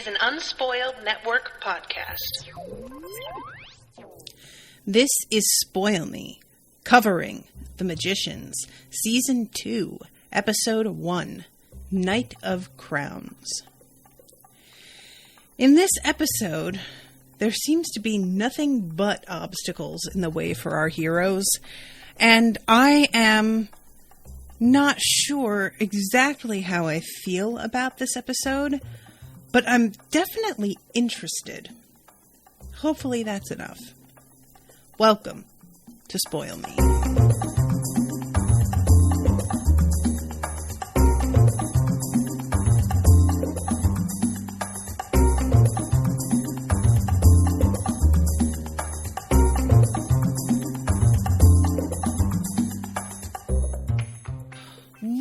an Unspoiled Network podcast. This is Spoil Me, covering The Magicians, Season 2, Episode 1, Night of Crowns. In this episode, there seems to be nothing but obstacles in the way for our heroes, and I am not sure exactly how I feel about this episode, but I'm definitely interested. Hopefully that's enough. Welcome to Spoil Me.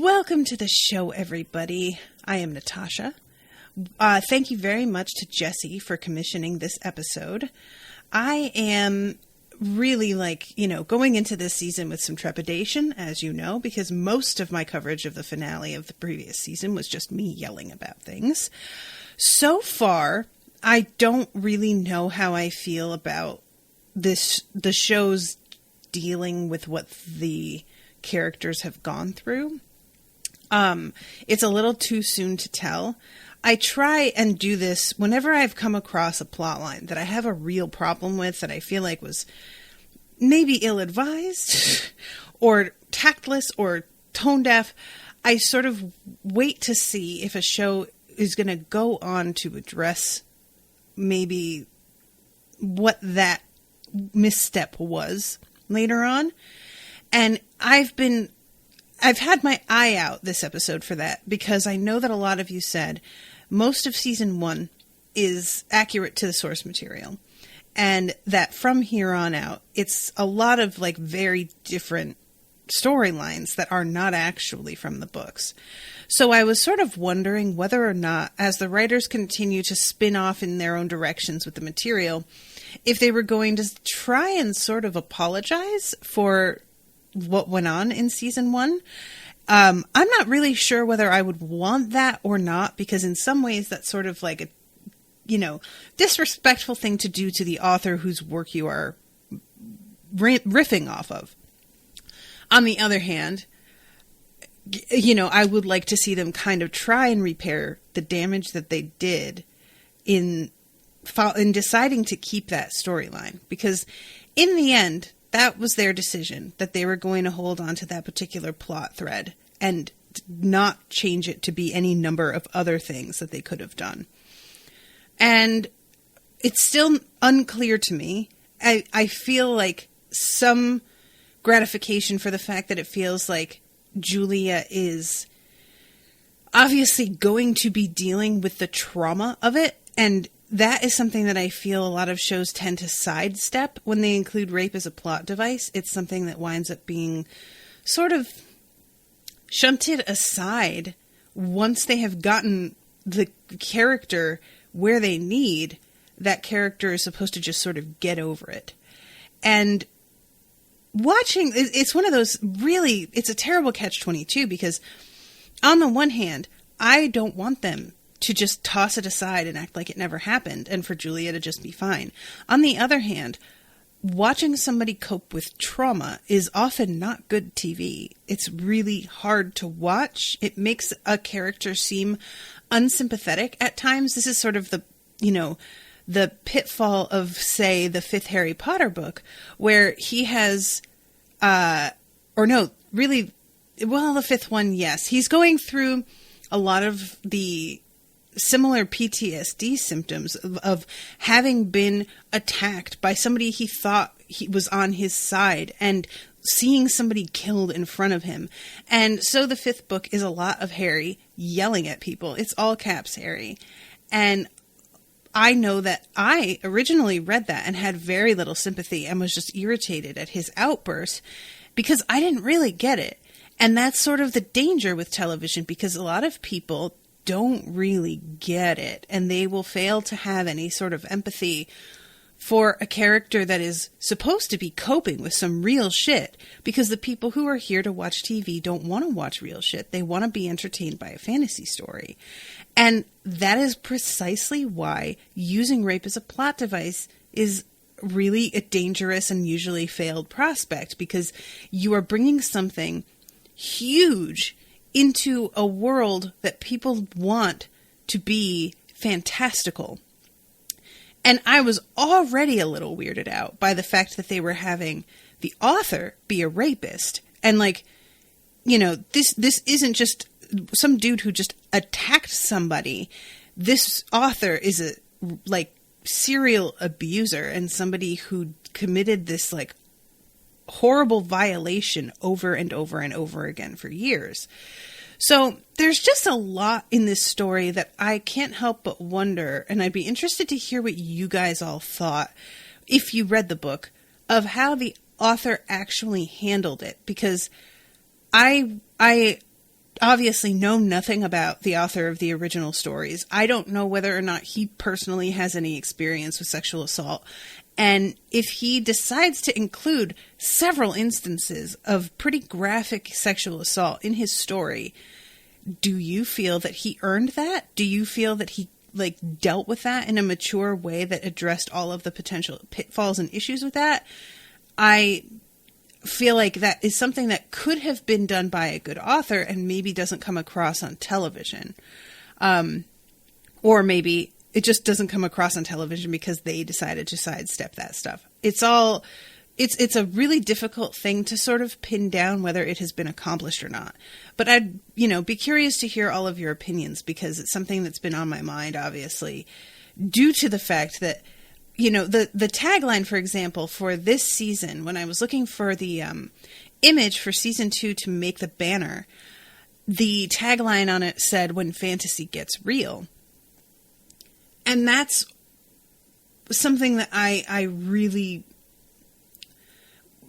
Welcome to the show, everybody. I am Natasha. Thank you very much to Jessie for commissioning this episode. I am really going into this season with some trepidation, as you know, because most of my coverage of the finale of the previous season was just me yelling about things. So far, I don't really know how I feel about the show's dealing with what the characters have gone through. It's a little too soon to tell. I try and do this whenever I've come across a plotline that I have a real problem with, that I feel like was maybe ill-advised or tactless or tone-deaf. I sort of wait to see if a show is going to go on to address maybe what that misstep was later on. And I've had my eye out this episode for that, because I know that a lot of you said most of season 1 is accurate to the source material, and that from here on out, it's a lot of very different storylines that are not actually from the books. So I was sort of wondering whether or not, as the writers continue to spin off in their own directions with the material, if they were going to try and sort of apologize for what went on in season 1. I'm not really sure whether I would want that or not, because in some ways that's sort of like a, disrespectful thing to do to the author whose work you are riffing off of. On the other hand, I would like to see them kind of try and repair the damage that they did in deciding to keep that storyline, because in the end, that was their decision, that they were going to hold on to that particular plot thread and not change it to be any number of other things that they could have done. And it's still unclear to me. I feel like some gratification for the fact that it feels like Julia is obviously going to be dealing with the trauma of it, and that is something that I feel a lot of shows tend to sidestep when they include rape as a plot device. It's something that winds up being sort of shunted aside once they have gotten the character where they need. That character is supposed to just sort of get over it. And watching, it's one of those really, it's a terrible catch-22, because on the one hand, I don't want them to just toss it aside and act like it never happened, and for Julia to just be fine. On the other hand, watching somebody cope with trauma is often not good TV. It's really hard to watch. It makes a character seem unsympathetic at times. This is sort of the pitfall of, say, the 5th Harry Potter book, where he has, the 5th one, yes. He's going through a lot of the similar PTSD symptoms of having been attacked by somebody he thought he was on his side and seeing somebody killed in front of him. And so the 5th book is a lot of Harry yelling at people. It's all caps Harry. And I know that I originally read that and had very little sympathy and was just irritated at his outburst because I didn't really get it. And that's sort of the danger with television, because a lot of people don't really get it, and they will fail to have any sort of empathy for a character that is supposed to be coping with some real shit, because the people who are here to watch TV don't want to watch real shit. They want to be entertained by a fantasy story. And that is precisely why using rape as a plot device is really a dangerous and usually failed prospect, because you are bringing something huge into a world that people want to be fantastical. And I was already a little weirded out by the fact that they were having the author be a rapist. And like, you know, this isn't just some dude who just attacked somebody. This author is a like serial abuser and somebody who committed this like horrible violation over and over and over again for years. So there's just a lot in this story that I can't help but wonder, and I'd be interested to hear what you guys all thought, if you read the book, of how the author actually handled it. Because I obviously know nothing about the author of the original stories. I don't know whether or not he personally has any experience with sexual assault. And if he decides to include several instances of pretty graphic sexual assault in his story, do you feel that he earned that? Do you feel that he like dealt with that in a mature way that addressed all of the potential pitfalls and issues with that? I feel like that is something that could have been done by a good author and maybe doesn't come across on television. Or maybe it just doesn't come across on television because they decided to sidestep that stuff. It's a really difficult thing to sort of pin down whether it has been accomplished or not. But I'd, be curious to hear all of your opinions, because it's something that's been on my mind, obviously, due to the fact that, the tagline, for example, for this season, when I was looking for the image for season 2 to make the banner, the tagline on it said, "When fantasy gets real." And that's something that I really,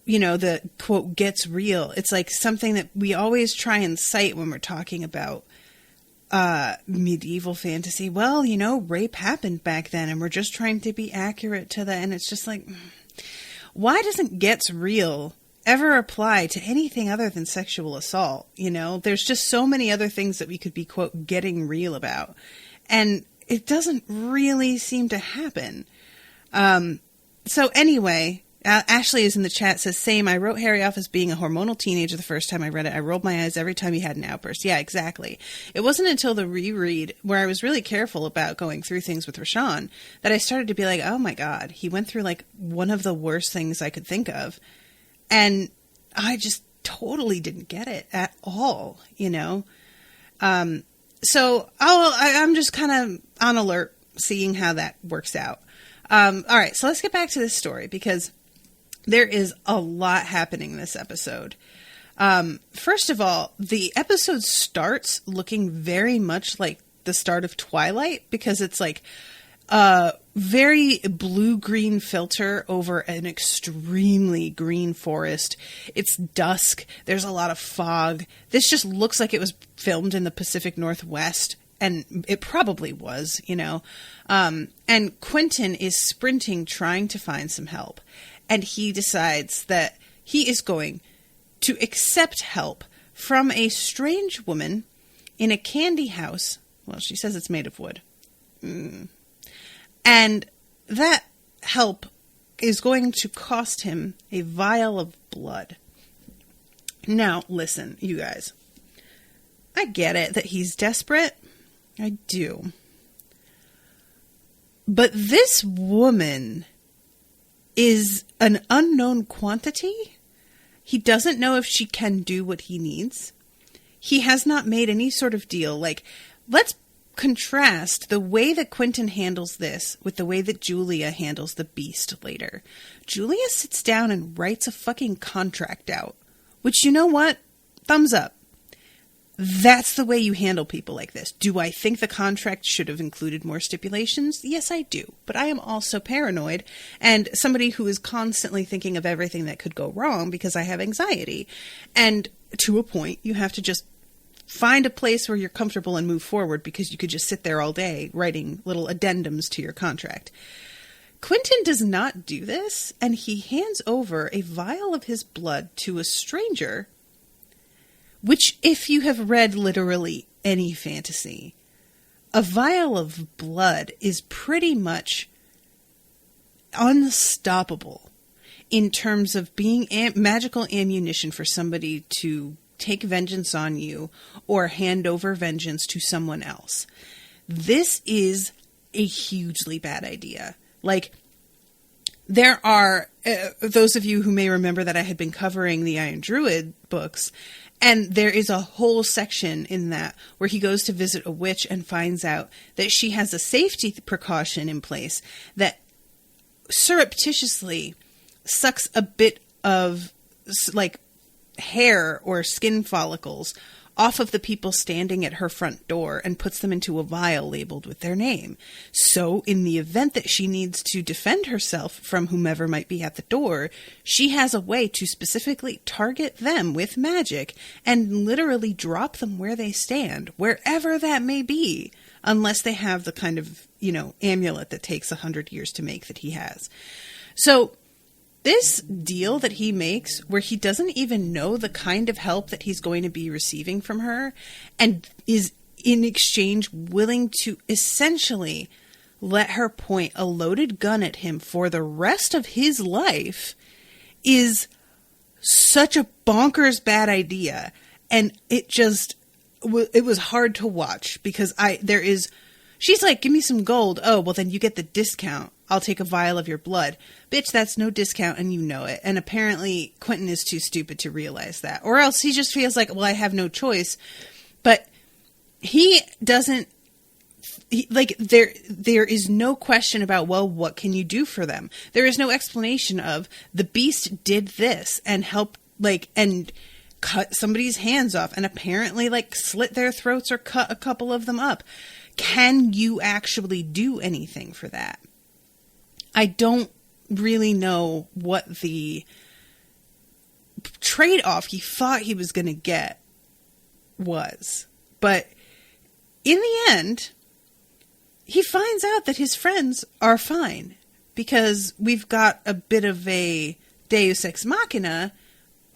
the quote "gets real." It's like something that we always try and cite when we're talking about medieval fantasy. Well, rape happened back then and we're just trying to be accurate to that. And it's just like, why doesn't "gets real" ever apply to anything other than sexual assault? There's just so many other things that we could be, quote, "getting real" about. And it doesn't really seem to happen. So anyway, Ashley is in the chat, says, "Same, I wrote Harry off as being a hormonal teenager the first time I read it. I rolled my eyes every time he had an outburst." Yeah, exactly. It wasn't until the reread, where I was really careful about going through things with Rashawn, that I started to be like, oh my God, he went through like one of the worst things I could think of. And I just totally didn't get it at all, So I'm just kind of on alert, seeing how that works out. All right, so let's get back to this story, because there is a lot happening in this episode. First of all, the episode starts looking very much like the start of Twilight, because it's like a very blue-green filter over an extremely green forest. It's dusk. There's a lot of fog. This just looks like it was filmed in the Pacific Northwest, and it probably was, And Quentin is sprinting, trying to find some help. And he decides that he is going to accept help from a strange woman in a candy house. Well, she says it's made of wood. And that help is going to cost him a vial of blood. Now, listen, you guys. I get it that he's desperate. I do. But this woman is an unknown quantity. He doesn't know if she can do what he needs. He has not made any sort of deal. Like, let's contrast the way that Quentin handles this with the way that Julia handles the beast later. Julia sits down and writes a fucking contract out. Which, you know what? Thumbs up. That's the way you handle people like this. Do I think the contract should have included more stipulations? Yes, I do. But I am also paranoid and somebody who is constantly thinking of everything that could go wrong because I have anxiety. And to a point, you have to just find a place where you're comfortable and move forward, because you could just sit there all day writing little addendums to your contract. Quentin does not do this, and he hands over a vial of his blood to a stranger, which, if you have read literally any fantasy, a vial of blood is pretty much unstoppable in terms of being magical ammunition for somebody to take vengeance on you or hand over vengeance to someone else. This is a hugely bad idea. Like, there are those of you who may remember that I had been covering the Iron Druid books, and there is a whole section in that where he goes to visit a witch and finds out that she has a safety precaution in place that surreptitiously sucks a bit of, like, hair or skin follicles off of the people standing at her front door and puts them into a vial labeled with their name. So in the event that she needs to defend herself from whomever might be at the door, she has a way to specifically target them with magic and literally drop them where they stand, wherever that may be, unless they have the kind of, amulet that takes 100 years to make that he has. So this deal that he makes, where he doesn't even know the kind of help that he's going to be receiving from her, and is in exchange willing to essentially let her point a loaded gun at him for the rest of his life, is such a bonkers bad idea. And it was hard to watch because she's like, give me some gold. Oh, well then you get the discount. I'll take a vial of your blood. Bitch, that's no discount and you know it. And apparently Quentin is too stupid to realize that. Or else he just feels like, well, I have no choice. But he doesn't, there is no question about, well, what can you do for them? There is no explanation of the beast did this and helped, and cut somebody's hands off and apparently, slit their throats or cut a couple of them up. Can you actually do anything for that? I don't really know what the trade-off he thought he was going to get was. But in the end, he finds out that his friends are fine because we've got a bit of a deus ex machina,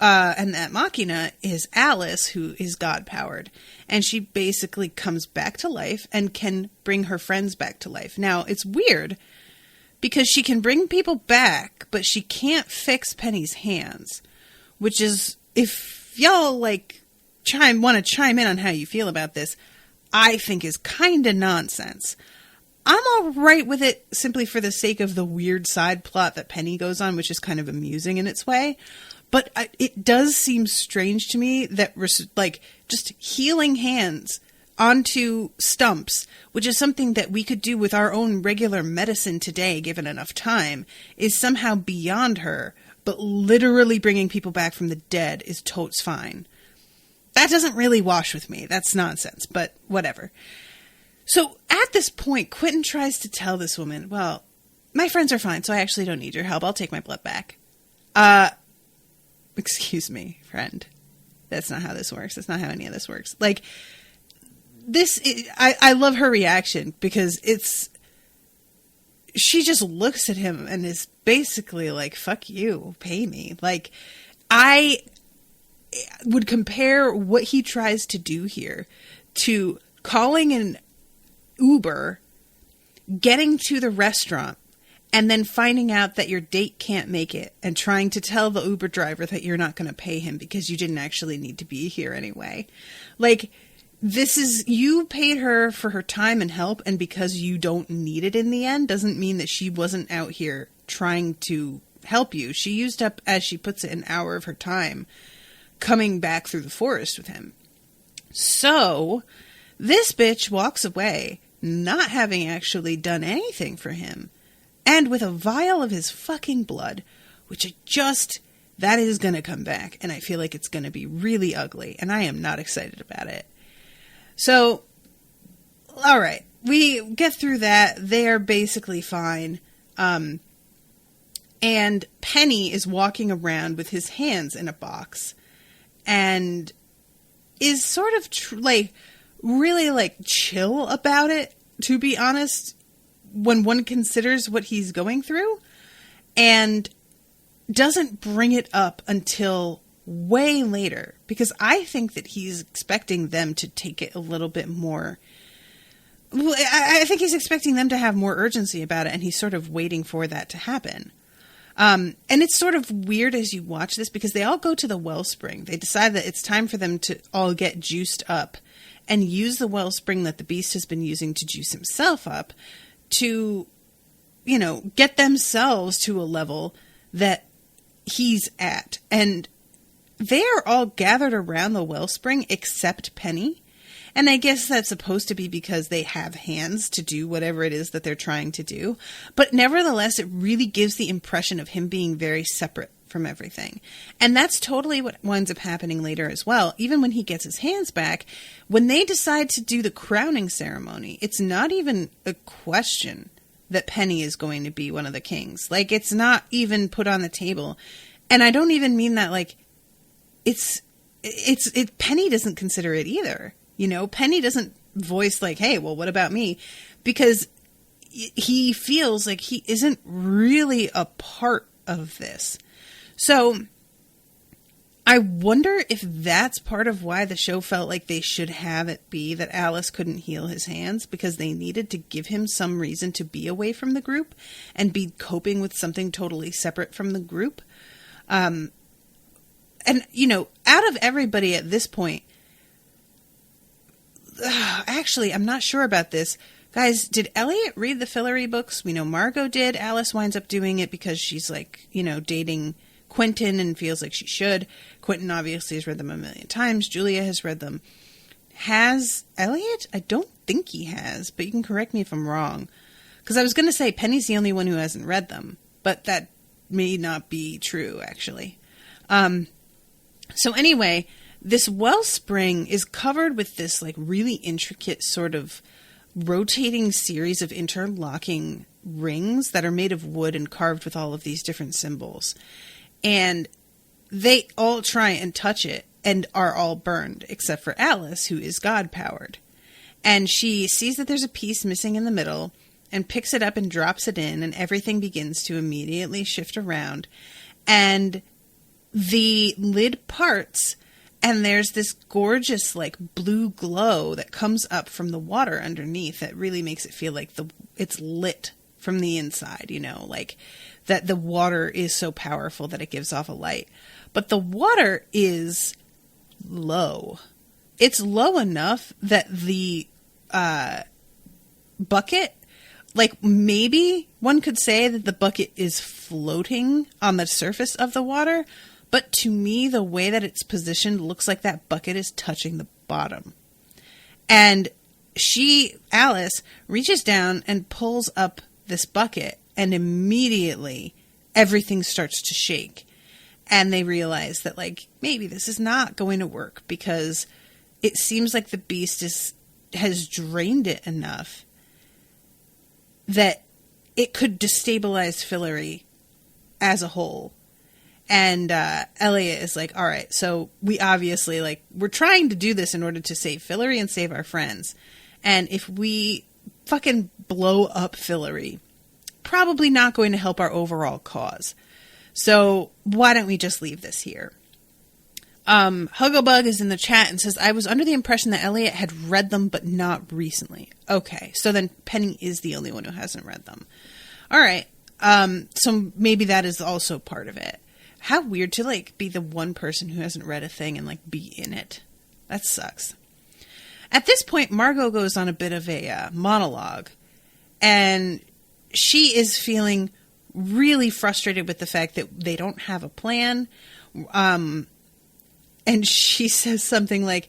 and that machina is Alice, who is God-powered. And she basically comes back to life and can bring her friends back to life. Now, it's weird because she can bring people back, but she can't fix Penny's hands. Which is, if y'all, want to chime in on how you feel about this, I think is kind of nonsense. I'm alright with it simply for the sake of the weird side plot that Penny goes on, which is kind of amusing in its way. But it does seem strange to me that, just healing hands onto stumps, which is something that we could do with our own regular medicine today, given enough time, is somehow beyond her. But literally bringing people back from the dead is totes fine. That doesn't really wash with me. That's nonsense, but whatever. So at this point, Quentin tries to tell this woman, well, my friends are fine, so I actually don't need your help. I'll take my blood back. Excuse me, friend. That's not how this works. That's not how any of this works. I love her reaction because she just looks at him and is basically like, fuck you, pay me. I would compare what he tries to do here to calling an Uber, getting to the restaurant, and then finding out that your date can't make it and trying to tell the Uber driver that you're not going to pay him because you didn't actually need to be here anyway. This is, you paid her for her time and help, and because you don't need it in the end doesn't mean that she wasn't out here trying to help you. She used up, as she puts it, an hour of her time coming back through the forest with him. So this bitch walks away not having actually done anything for him, and with a vial of his fucking blood, which that is going to come back, and I feel like it's going to be really ugly, and I am not excited about it. So, alright, we get through that. They are basically fine. And Penny is walking around with his hands in a box and is sort of really chill about it, to be honest. when one considers what he's going through, and doesn't bring it up until way later, because I think that he's expecting them to take it a little bit more. I think he's expecting them to have more urgency about it, and he's sort of waiting for that to happen. And it's sort of weird as you watch this, because they all go to the wellspring. They decide that it's time for them to all get juiced up and use the wellspring that the beast has been using to juice himself up to, you know, get themselves to a level that he's at. And they are all gathered around the wellspring except Penny. And I guess that's supposed to be because they have hands to do whatever it is that they're trying to do. But nevertheless, it really gives the impression of him being very separate from everything. And that's totally what winds up happening later as well. Even when he gets his hands back, when they decide to do the crowning ceremony, it's not even a question that Penny is going to be one of the kings. Like, it's not even put on the table. And I don't even mean that, like, Penny doesn't consider it either. You know, Penny doesn't voice like, hey, well, what about me? Because he feels like he isn't really a part of this. So I wonder if that's part of why the show felt like they should have it be that Alice couldn't heal his hands, because they needed to give him some reason to be away from the group and be coping with something totally separate from the group. And, you know, out of everybody at this point, actually, I'm not sure about this. Guys, did Elliot read the Fillory books? We know Margot did. Alice winds up doing it because she's, like, you know, dating Quentin and feels like she should. Quentin obviously has read them a million times. Julia has read them. Has Elliot? I don't think he has, but you can correct me if I'm wrong. Because I was going to say Penny's the only one who hasn't read them, but that may not be true, actually. So anyway, this wellspring is covered with this, like, really intricate sort of rotating series of interlocking rings that are made of wood and carved with all of these different symbols. And they all try and touch it and are all burned, except for Alice, who is God-powered. And she sees that there's a piece missing in the middle and picks it up and drops it in, and everything begins to immediately shift around. And the lid parts, and there's this gorgeous, like, blue glow that comes up from the water underneath that really makes it feel like it's lit from the inside, you know, like that the water is so powerful that it gives off a light. But the water is low. It's low enough that the bucket, like, maybe one could say that the bucket is floating on the surface of the water, but to me, the way that it's positioned looks like that bucket is touching the bottom. And Alice, reaches down and pulls up this bucket, and immediately everything starts to shake. And they realize that, like, maybe this is not going to work, because it seems like the beast has drained it enough that it could destabilize Fillory as a whole. And Elliot is like, all right, so we obviously, like, we're trying to do this in order to save Fillory and save our friends. And if we fucking blow up Fillory, probably not going to help our overall cause. So why don't we just leave this here? Huggabug is in the chat and says, I was under the impression that Elliot had read them, but not recently. Okay, so then Penny is the only one who hasn't read them. All right, so maybe that is also part of it. How weird to, like, be the one person who hasn't read a thing and, like, be in it. That sucks. At this point, Margot goes on a bit of a monologue, and she is feeling really frustrated with the fact that they don't have a plan. And she says something like,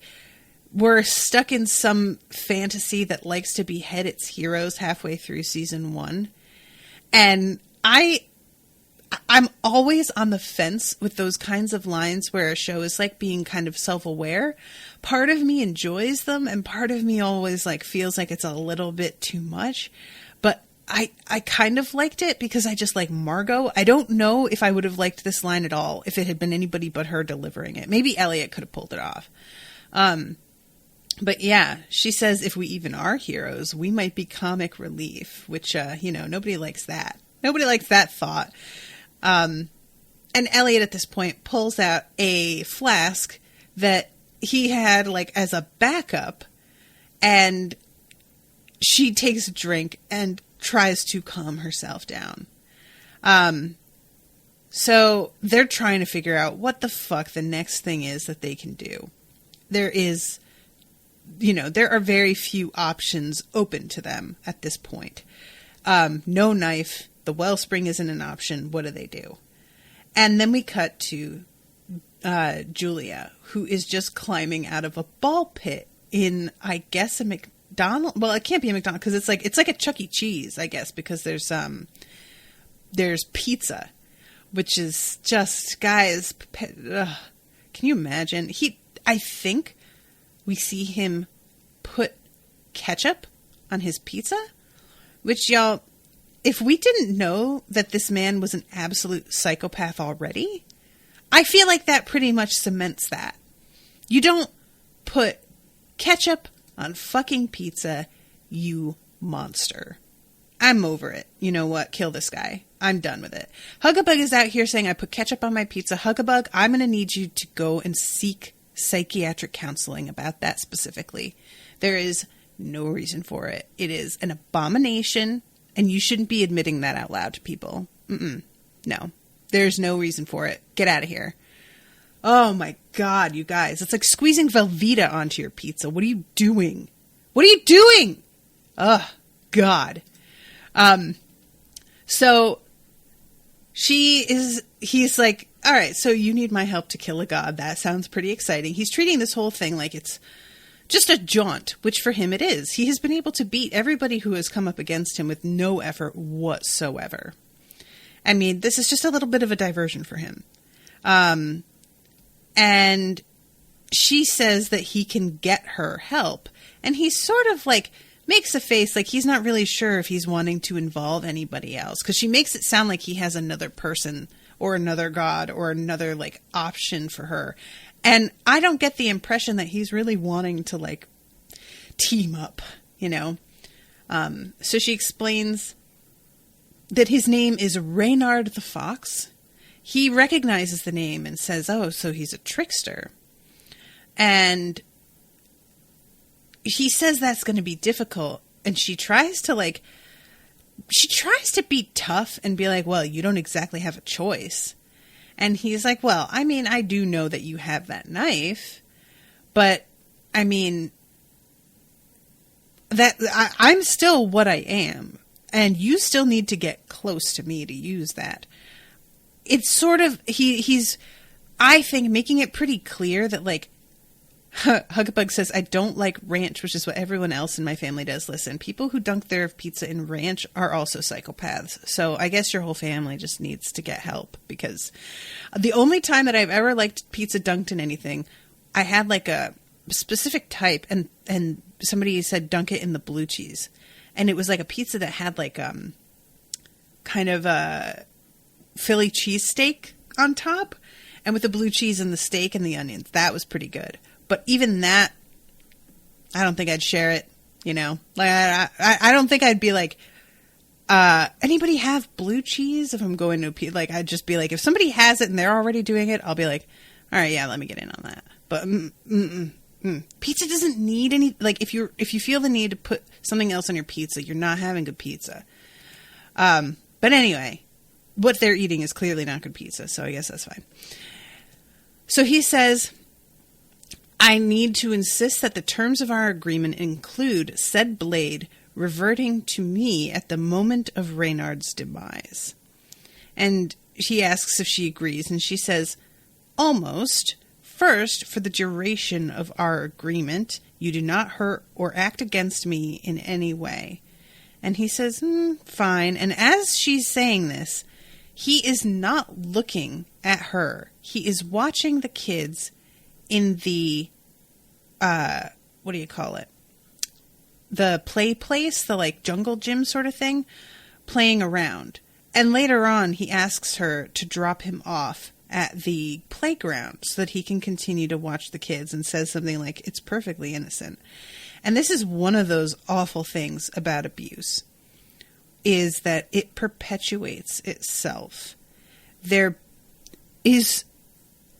we're stuck in some fantasy that likes to behead its heroes halfway through season 1. And I'm always on the fence with those kinds of lines where a show is, like, being kind of self-aware. Part of me enjoys them, and part of me always, like, feels like it's a little bit too much. But I kind of liked it because I just like Margot. I don't know if I would have liked this line at all if it had been anybody but her delivering it. Maybe Elliot could have pulled it off. But yeah, she says if we even are heroes, we might be comic relief, which, nobody likes that. Nobody likes that thought. And Elliot at this point pulls out a flask that he had like as a backup, and she takes a drink and tries to calm herself down. So they're trying to figure out what the fuck the next thing is that they can do. There are very few options open to them at this point. No knife. The wellspring isn't an option. What do? And then we cut to Julia, who is just climbing out of a ball pit in, I guess, a McDonald's. Well, it can't be a McDonald's because it's like a Chuck E. Cheese, I guess, because there's pizza, which is just, guys. Can you imagine? I think we see him put ketchup on his pizza, which, y'all, if we didn't know that this man was an absolute psychopath already, I feel like that pretty much cements that. You don't put ketchup on fucking pizza, you monster. I'm over it. You know what? Kill this guy. I'm done with it. Huggabug is out here saying, I put ketchup on my pizza. Huggabug, I'm going to need you to go and seek psychiatric counseling about that specifically. There is no reason for it. It is an abomination, and you shouldn't be admitting that out loud to people. No. There's no reason for it. Get out of here. Oh my God, you guys. It's like squeezing Velveeta onto your pizza. What are you doing? What are you doing? Oh, God. So he's like, all right, so you need my help to kill a god. That sounds pretty exciting. He's treating this whole thing like it's just a jaunt, which for him it is. He has been able to beat everybody who has come up against him with no effort whatsoever. I mean, this is just a little bit of a diversion for him. And she says that he can get her help. And he sort of like makes a face like he's not really sure if he's wanting to involve anybody else. Because she makes it sound like he has another person or another god or another like option for her. And I don't get the impression that he's really wanting to like team up, you know. So she explains that his name is Reynard the Fox. He recognizes the name and says, oh, so he's a trickster. And he says that's going to be difficult. And she tries to be tough and be like, well, you don't exactly have a choice. And he's like, well, I mean, I do know that you have that knife, but I mean, I'm still what I am, and you still need to get close to me to use that. It's sort of, he's, I think, making it pretty clear that, like, Huggabug says, I don't like ranch, which is what everyone else in my family does. Listen, people who dunk their pizza in ranch are also psychopaths. So I guess your whole family just needs to get help, because the only time that I've ever liked pizza dunked in anything, I had like a specific type, and somebody said dunk it in the blue cheese. And it was like a pizza that had like kind of a Philly cheesesteak on top, and with the blue cheese and the steak and the onions. That was pretty good. But even that, I don't think I'd share it, you know? Like, I don't think I'd be like, anybody have blue cheese if I'm going to like, I'd just be like, if somebody has it and they're already doing it, I'll be like, all right, yeah, let me get in on that. But pizza doesn't need any, like, if you feel the need to put something else on your pizza, you're not having good pizza. But anyway, what they're eating is clearly not good pizza, so I guess that's fine. So he says, I need to insist that the terms of our agreement include said blade reverting to me at the moment of Reynard's demise. And he asks if she agrees, and she says, almost. First, for the duration of our agreement, you do not hurt or act against me in any way. And he says, fine. And as she's saying this, he is not looking at her. He is watching the kids in the, what do you call it? The play place, the like jungle gym sort of thing, playing around. And later on, he asks her to drop him off at the playground so that he can continue to watch the kids, and says something like, it's perfectly innocent. And this is one of those awful things about abuse, is that it perpetuates itself. There is,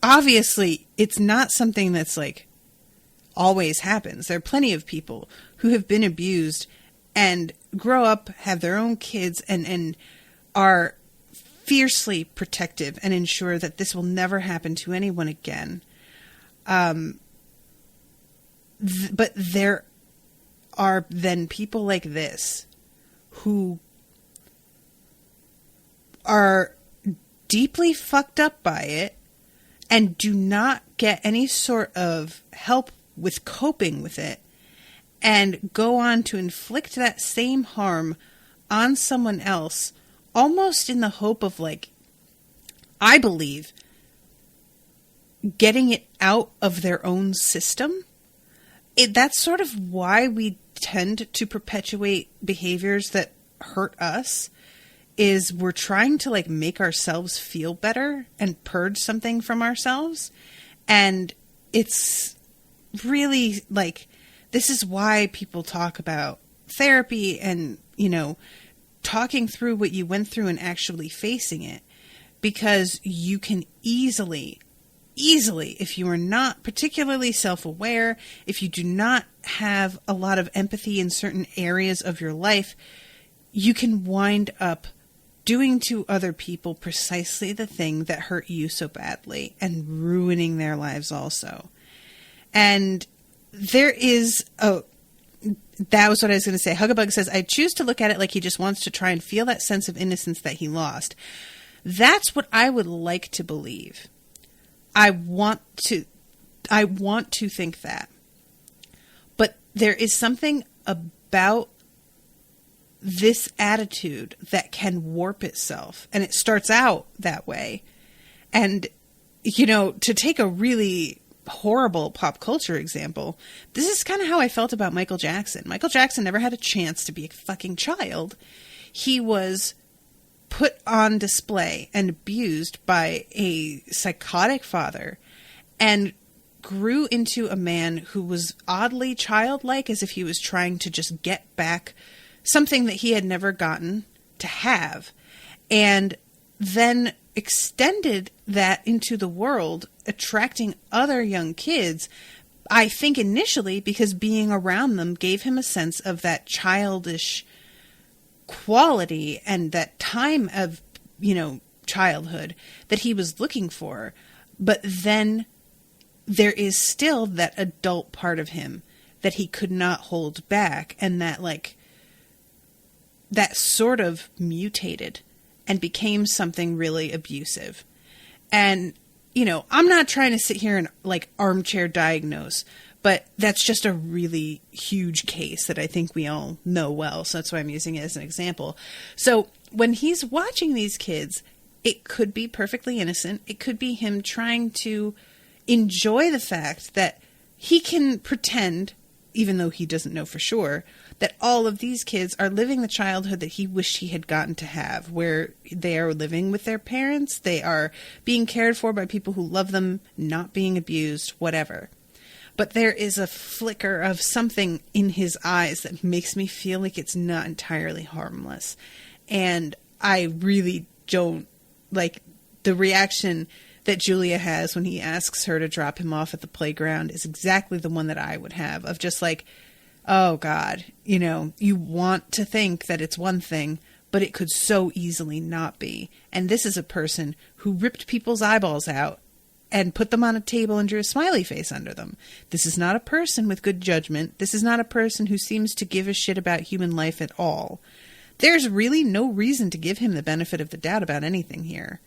obviously, it's not something that's like always happens. There are plenty of people who have been abused and grow up, have their own kids, and are fiercely protective and ensure that this will never happen to anyone again. But there are then people like this who are deeply fucked up by it and do not get any sort of help with coping with it, and go on to inflict that same harm on someone else, almost in the hope of, like, I believe, getting it out of their own system. That's sort of why we tend to perpetuate behaviors that hurt us, is we're trying to, like, make ourselves feel better and purge something from ourselves. And it's really, like, this is why people talk about therapy and, you know, talking through what you went through and actually facing it. Because you can easily, if you are not particularly self-aware, if you do not have a lot of empathy in certain areas of your life, you can wind up doing to other people precisely the thing that hurt you so badly and ruining their lives also. And there is that was what I was going to say. Hugabug says, I choose to look at it like he just wants to try and feel that sense of innocence that he lost. That's what I would like to believe. I want to think that. But there is something about this attitude that can warp itself. And it starts out that way. And, you know, to take a really horrible pop culture example, this is kind of how I felt about Michael Jackson. Michael Jackson never had a chance to be a fucking child. He was put on display and abused by a psychotic father and grew into a man who was oddly childlike, as if he was trying to just get back something that he had never gotten to have, and then extended that into the world, attracting other young kids, I think initially because being around them gave him a sense of that childish quality and that time of, you know, childhood that he was looking for. But then there is still that adult part of him that he could not hold back, and that, like, that sort of mutated and became something really abusive. And, you know, I'm not trying to sit here and, like, armchair diagnose, but that's just a really huge case that I think we all know well. So that's why I'm using it as an example. So when he's watching these kids, it could be perfectly innocent. It could be him trying to enjoy the fact that he can pretend, even though he doesn't know for sure, that all of these kids are living the childhood that he wished he had gotten to have, where they are living with their parents, they are being cared for by people who love them, not being abused, whatever. But there is a flicker of something in his eyes that makes me feel like it's not entirely harmless. And I really don't like the reaction that Julia has when he asks her to drop him off at the playground is exactly the one that I would have, of just like, oh God, you know, you want to think that it's one thing, but it could so easily not be. And this is a person who ripped people's eyeballs out and put them on a table and drew a smiley face under them. This is not a person with good judgment. This is not a person who seems to give a shit about human life at all. There's really no reason to give him the benefit of the doubt about anything here.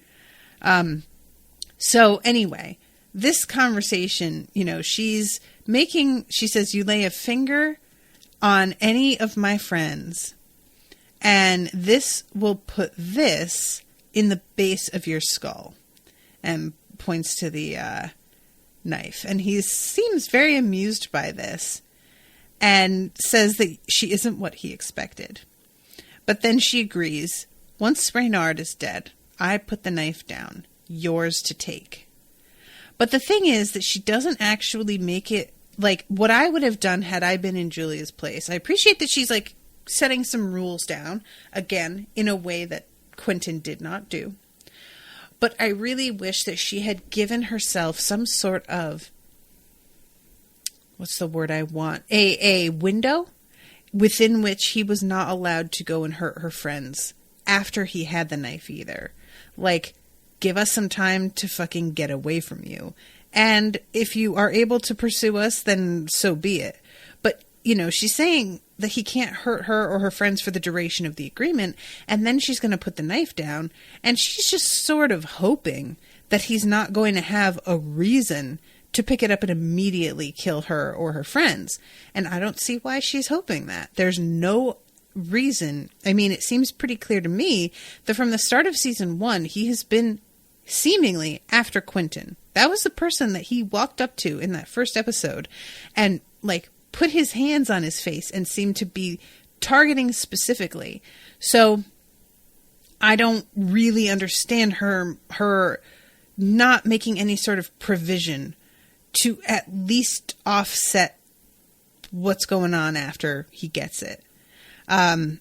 So anyway, this conversation, you know, she says, you lay a finger on any of my friends, and this will put this in the base of your skull, and points to the knife. And he seems very amused by this and says that she isn't what he expected. But then she agrees, once Reynard is dead, I put the knife down. yours to take. But the thing is that she doesn't actually make it like what I would have done had I been in Julia's place. I appreciate that she's like setting some rules down, again, in a way that Quentin did not do. But I really wish that she had given herself some sort of, what's the word I want? A window within which he was not allowed to go and hurt her friends after he had the knife either. Like, give us some time to fucking get away from you. And if you are able to pursue us, then so be it. But, you know, she's saying that he can't hurt her or her friends for the duration of the agreement, and then she's going to put the knife down, and she's just sort of hoping that he's not going to have a reason to pick it up and immediately kill her or her friends. And I don't see why she's hoping that. There's no reason. I mean, it seems pretty clear to me that from the start of season 1, he has been seemingly after Quentin. That was the person that he walked up to in that first episode and, like, put his hands on his face and seemed to be targeting specifically. So I don't really understand her not making any sort of provision to at least offset what's going on after he gets it. I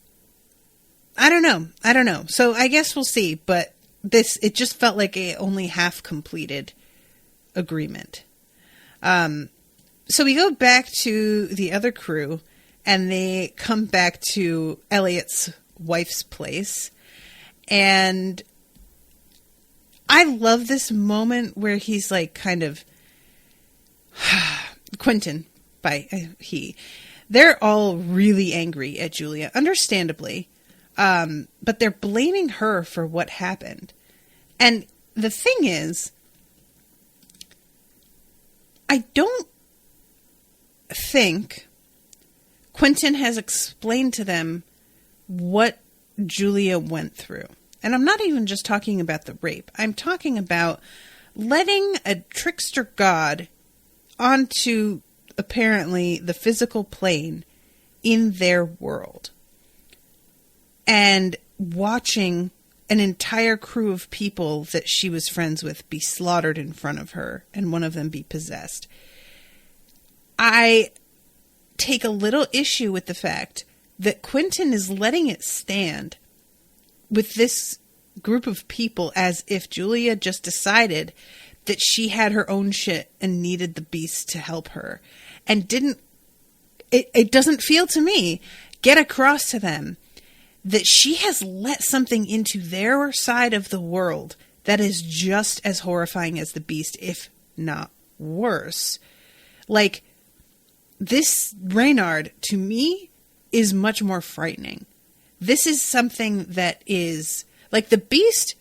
don't know. So I guess we'll see, but it just felt like a only half completed agreement. So we go back to the other crew, and they come back to Elliot's wife's place. And I love this moment where he's like kind of Quentin by he. They're all really angry at Julia, understandably. But they're blaming her for what happened. And the thing is, I don't think Quentin has explained to them what Julia went through. And I'm not even just talking about the rape. I'm talking about letting a trickster god onto, apparently, the physical plane in their world. And watching an entire crew of people that she was friends with be slaughtered in front of her, and one of them be possessed. I take a little issue with the fact that Quentin is letting it stand with this group of people as if Julia just decided that she had her own shit and needed the beast to help her. And it doesn't feel to me, get across to them that she has let something into their side of the world that is just as horrifying as the beast, if not worse. Like, this Reynard, to me, is much more frightening. This is something that is, like, the beast,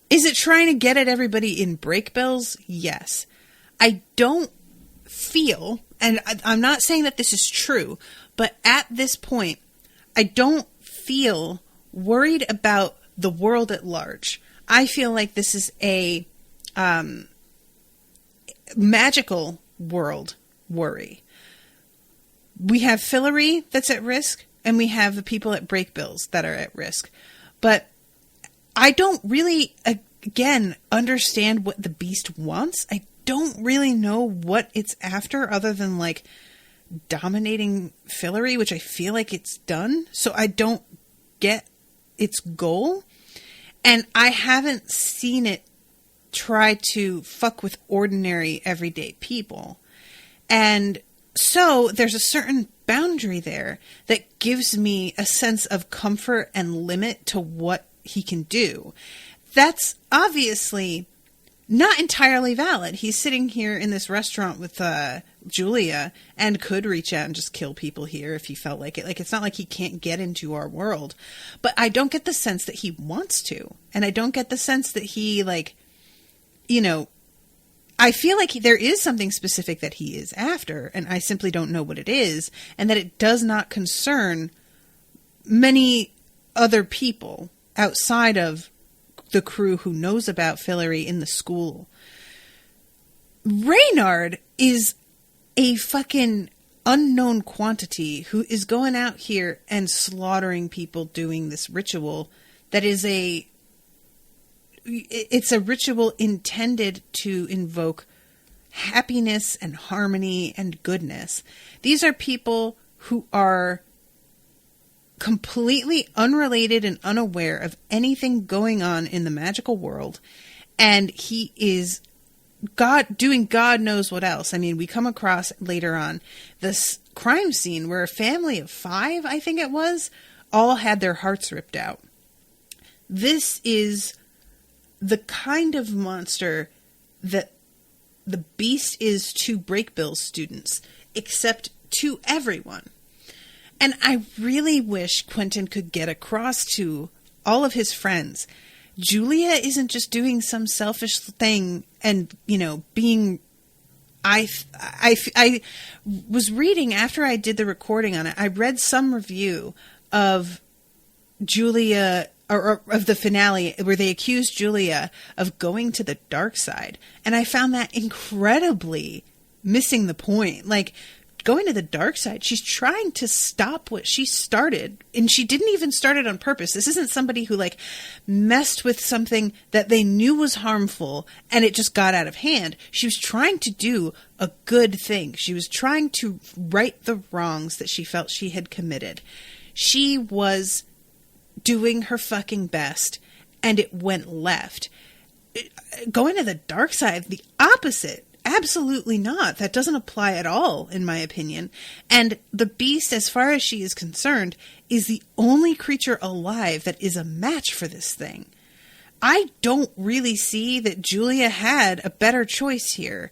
is it trying to get at everybody in break bills? Yes. I don't feel, and I'm not saying that this is true, but at this point, I don't feel worried about the world at large. I feel like this is a magical world worry. We have Fillory that's at risk, and we have the people at break bills that are at risk. But I don't really, again, understand what the beast wants. I don't really know what it's after other than, like, dominating Fillory, which I feel like it's done. So I don't get its goal. And I haven't seen it try to fuck with ordinary, everyday people. And so there's a certain boundary there that gives me a sense of comfort and limit to what he can do. That's obviously not entirely valid. He's sitting here in this restaurant with Julia and could reach out and just kill people here if he felt like it. Like, it's not like he can't get into our world. But I don't get the sense that he wants to. And I don't get the sense that he, like, you know, I feel like there is something specific that he is after, and I simply don't know what it is, and that it does not concern many other people outside of the crew who knows about Fillory in the school. Reynard is a fucking unknown quantity who is going out here and slaughtering people doing this ritual that is a it's a ritual intended to invoke happiness and harmony and goodness. These are people who are completely unrelated and unaware of anything going on in the magical world. And he is doing God knows what else. I mean, we come across later on this crime scene where a family of 5, I think it was, all had their hearts ripped out. This is the kind of monster that the Beast is to Breakbill students, except to everyone. And I really wish Quentin could get across to all of his friends, Julia isn't just doing some selfish thing and, being... I was reading, after I did the recording on it, I read some review of Julia, or of the finale, where they accused Julia of going to the dark side. And I found that incredibly missing the point. Like, going to the dark side, she's trying to stop what she started. And she didn't even start it on purpose. This isn't somebody who, messed with something that they knew was harmful and it just got out of hand. She was trying to do a good thing. She was trying to right the wrongs that she felt she had committed. She was doing her fucking best, and it went left. Going to the dark side, the opposite. Absolutely not. That doesn't apply at all, in my opinion. And the Beast, as far as she is concerned, is the only creature alive that is a match for this thing. I don't really see that Julia had a better choice here.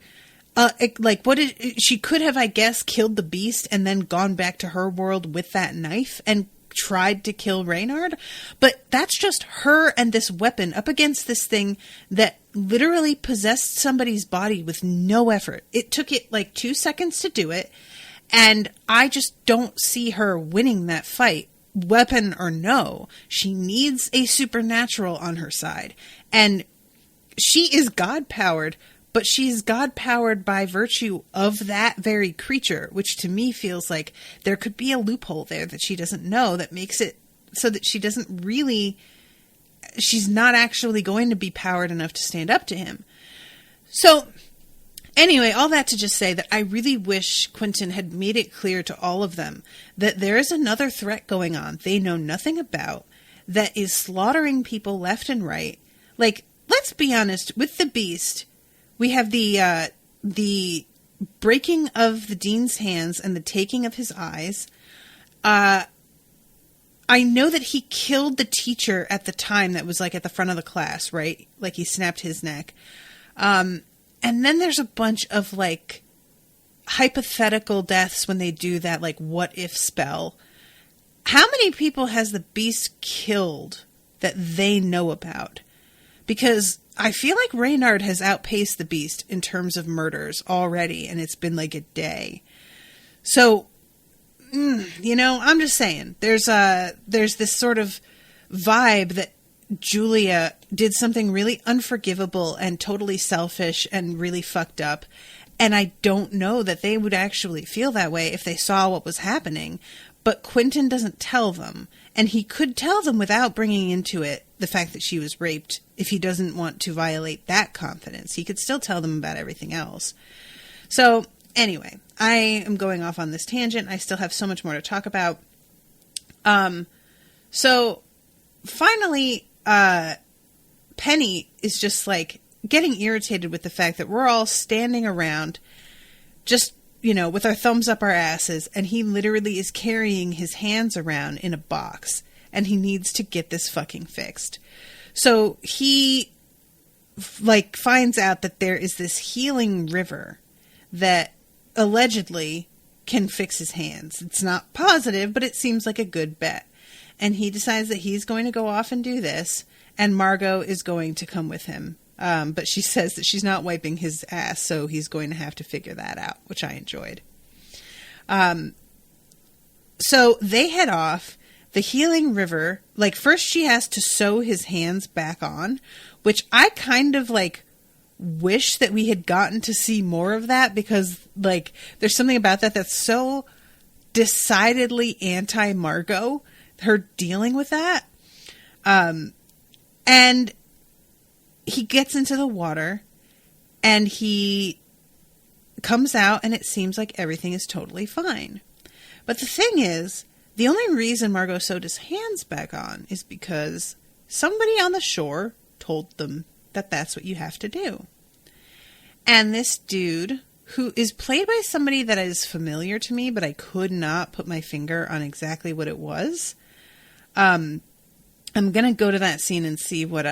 She could have, I guess, killed the Beast and then gone back to her world with that knife and tried to kill Reynard, but that's just her and this weapon up against this thing that literally possessed somebody's body with no effort. It took it 2 seconds to do it, and I just don't see her winning that fight, weapon or no. She needs a supernatural on her side, and she is God-powered, but she's God-powered by virtue of that very creature, which to me feels like there could be a loophole there that she doesn't know that makes it so that she's not actually going to be powered enough to stand up to him. So, anyway, all that to just say that I really wish Quentin had made it clear to all of them that there is another threat going on they know nothing about that is slaughtering people left and right. Let's be honest, with the Beast... We have the breaking of the dean's hands and the taking of his eyes. I know that he killed the teacher at the time that was at the front of the class, right? He snapped his neck. And then there's a bunch of hypothetical deaths when they do that what if spell. How many people has the Beast killed that they know about? Because I feel like Reynard has outpaced the Beast in terms of murders already, and it's been a day. So, I'm just saying, there's this sort of vibe that Julia did something really unforgivable and totally selfish and really fucked up. And I don't know that they would actually feel that way if they saw what was happening. But Quentin doesn't tell them. And he could tell them without bringing into it the fact that she was raped. If he doesn't want to violate that confidence, he could still tell them about everything else. So anyway, I am going off on this tangent. I still have so much more to talk about. So finally, Penny is just getting irritated with the fact that we're all standing around just, with our thumbs up our asses, and he literally is carrying his hands around in a box, and he needs to get this fucking fixed. So he, finds out that there is this healing river that allegedly can fix his hands. It's not positive, but it seems like a good bet. And he decides that he's going to go off and do this, and Margot is going to come with him. But she says that she's not wiping his ass, so he's going to have to figure that out, which I enjoyed. So they head off. The healing river, first she has to sew his hands back on, which I kind of, wish that we had gotten to see more of that, because, there's something about that that's so decidedly anti-Margot, her dealing with that. And he gets into the water and he comes out and it seems like everything is totally fine. But the thing is, the only reason Margot sewed his hands back on is because somebody on the shore told them that that's what you have to do. And this dude, who is played by somebody that is familiar to me, but I could not put my finger on exactly what it was. I'm going to go to that scene and see what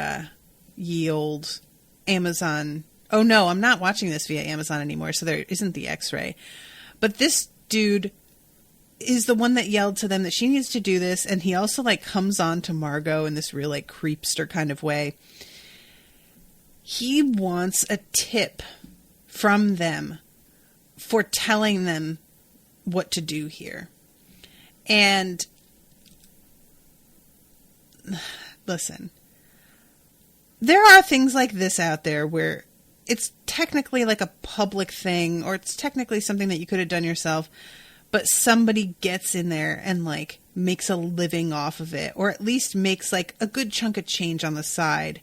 ye old Amazon... Oh no, I'm not watching this via Amazon anymore, so there isn't the X-ray. But this dude is the one that yelled to them that she needs to do this, and he also like comes on to Margot in this real like creepster kind of way. He wants a tip from them for telling them what to do here. And listen, there are things like this out there where it's technically like a public thing, or it's technically something that you could have done yourself, but somebody gets in there and like makes a living off of it, or at least makes like a good chunk of change on the side,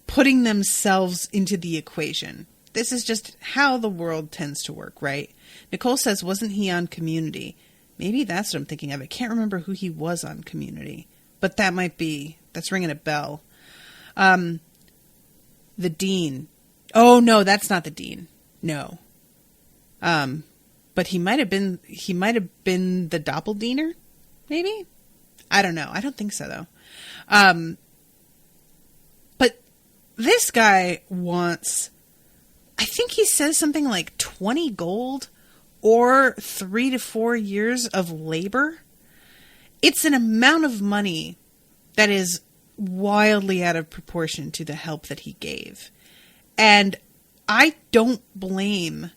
putting themselves into the equation. This is just how the world tends to work, right? Nicole says, wasn't he on Community? Maybe that's what I'm thinking of. I can't remember who he was on Community, but that might be, that's ringing a bell. The Dean. Oh no, that's not the Dean. No. But he might have been the Doppeldeaner, maybe? I don't know. I don't think so though. But this guy wants, I think he says something like 20 gold or 3 to 4 years of labor. It's an amount of money that is wildly out of proportion to the help that he gave. And I don't blame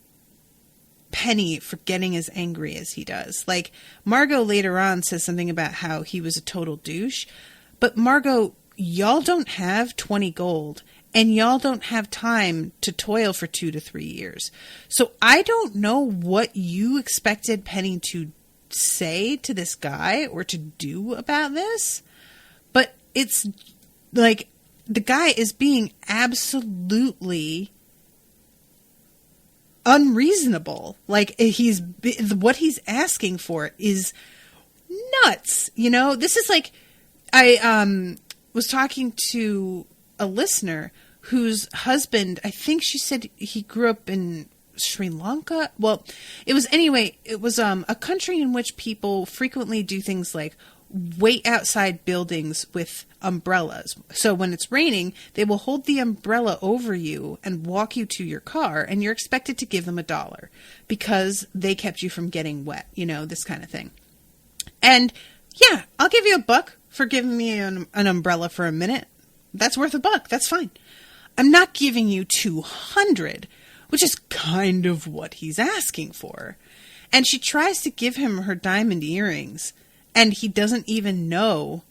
Penny for getting as angry as he does. Like, Margot later on says something about how he was a total douche. But Margot, y'all don't have 20 gold. And y'all don't have time to toil for 2 to 3 years. So I don't know what you expected Penny to say to this guy or to do about this. But it's like the guy is being absolutely unreasonable. Like what he's asking for is nuts. You know, this is like, I was talking to a listener whose husband, I think she said he grew up in Sri Lanka. Well, it was a country in which people frequently do things like wait outside buildings with umbrellas. So when it's raining, they will hold the umbrella over you and walk you to your car, and you're expected to give them $1 because they kept you from getting wet, you know, this kind of thing. And yeah, I'll give you $1 for giving me an umbrella for a minute. That's worth $1. That's fine. I'm not giving you 200, which is kind of what he's asking for. And she tries to give him her diamond earrings, and he doesn't even know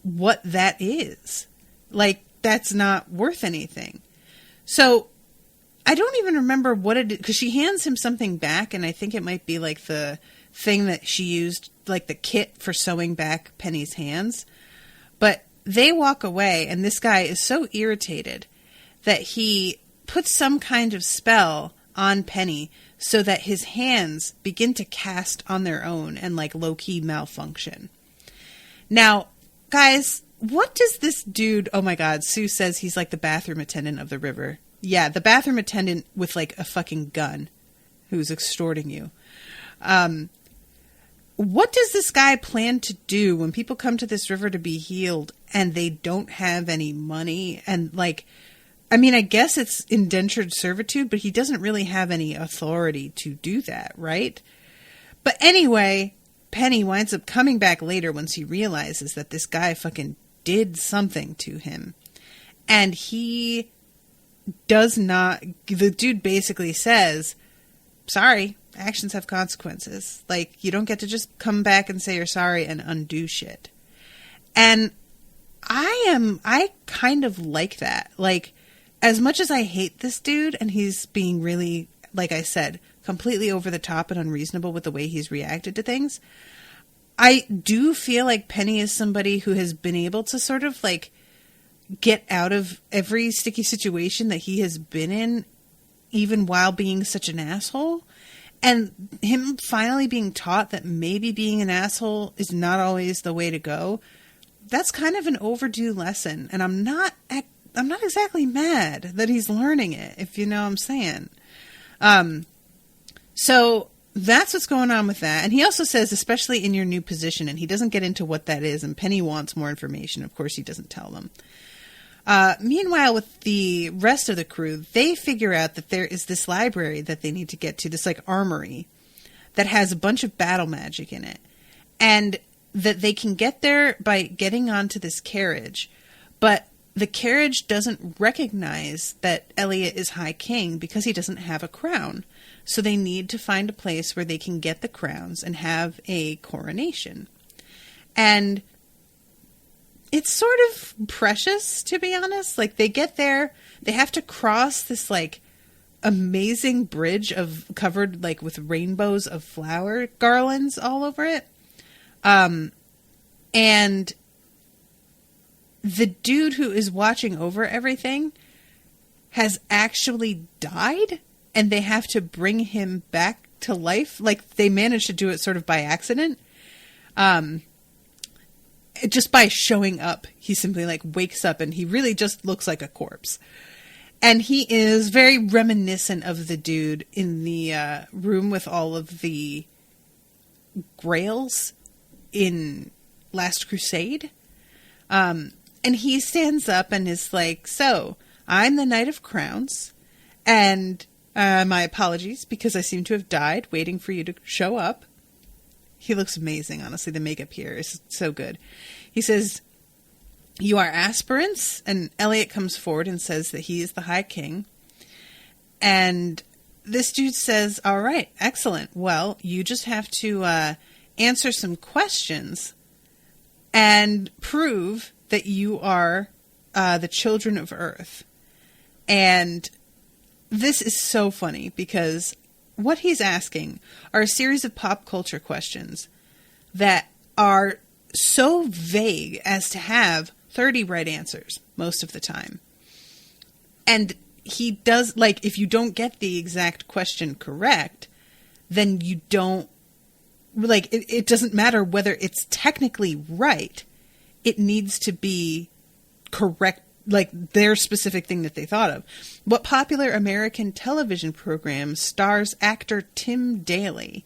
what that is. Like, that's not worth anything. So I don't even remember what it is, because she hands him something back, and I think it might be like the thing that she used, like the kit for sewing back Penny's hands. But they walk away, and this guy is so irritated that he puts some kind of spell on Penny so that his hands begin to cast on their own and like low-key malfunction. Now, guys, what does this dude... Oh my god, Sue says he's like the bathroom attendant of the river. Yeah, the bathroom attendant with like a fucking gun who's extorting you. What does this guy plan to do when people come to this river to be healed and they don't have any money? And like, I mean, I guess it's indentured servitude, but he doesn't really have any authority to do that, right? But anyway, Penny winds up coming back later once he realizes that this guy fucking did something to him. And he does not... The dude basically says, sorry, actions have consequences. Like, you don't get to just come back and say you're sorry and undo shit. And I kind of like that. Like, as much as I hate this dude, and he's being really, like I said, completely over the top and unreasonable with the way he's reacted to things, I do feel like Penny is somebody who has been able to sort of like get out of every sticky situation that he has been in, even while being such an asshole. And him finally being taught that maybe being an asshole is not always the way to go. That's kind of an overdue lesson. And I'm not exactly mad that he's learning it, if you know what I'm saying. So that's what's going on with that. And he also says, especially in your new position, and he doesn't get into what that is. And Penny wants more information. Of course, he doesn't tell them. Meanwhile, with the rest of the crew, they figure out that there is this library that they need to get to, this like armory that has a bunch of battle magic in it. And that they can get there by getting onto this carriage. But the carriage doesn't recognize that Elliot is High King because he doesn't have a crown. So they need to find a place where they can get the crowns and have a coronation. And it's sort of precious, to be honest. Like, they get there, they have to cross this, like, amazing bridge covered, like, with rainbows of flower garlands all over it. And the dude who is watching over everything has actually died, and they have to bring him back to life. Like, they managed to do it sort of by accident. Just by showing up, he simply like wakes up and he really just looks like a corpse. And he is very reminiscent of the dude in the room with all of the grails in Last Crusade. And he stands up and is like, so, I'm the Knight of Crowns, and my apologies because I seem to have died waiting for you to show up. He looks amazing, honestly. The makeup here is so good. He says, you are aspirants, and Elliot comes forward and says that he is the High King. And this dude says, all right, excellent. Well, you just have to answer some questions and prove that you are the children of Earth. And this is so funny because what he's asking are a series of pop culture questions that are so vague as to have 30 right answers most of the time. And he does, like, if you don't get the exact question correct, then you don't, like, it doesn't matter whether it's technically right. It needs to be correct, like their specific thing that they thought of. What popular American television program stars actor Tim Daly?